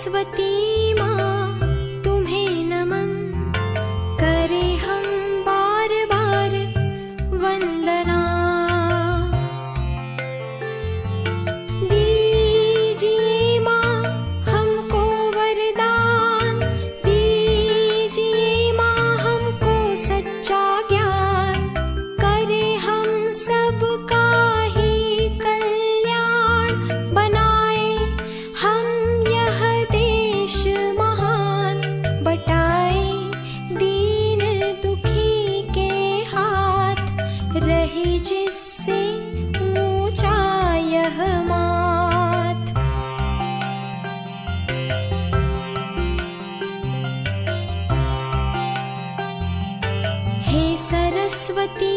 सरस्वती माँ तुम्हें नमन, करे हम बार बार वंदना। दीजिए माँ हमको वरदान, दीजिए माँ हमको सच्चा ज्ञान, करे हम सबका ही कल्याण, बनाए हम यह देश महान, बटाए दीन दुखी के हाथ, रहे जिससे ऊंचा यह माथ। हे सरस्वती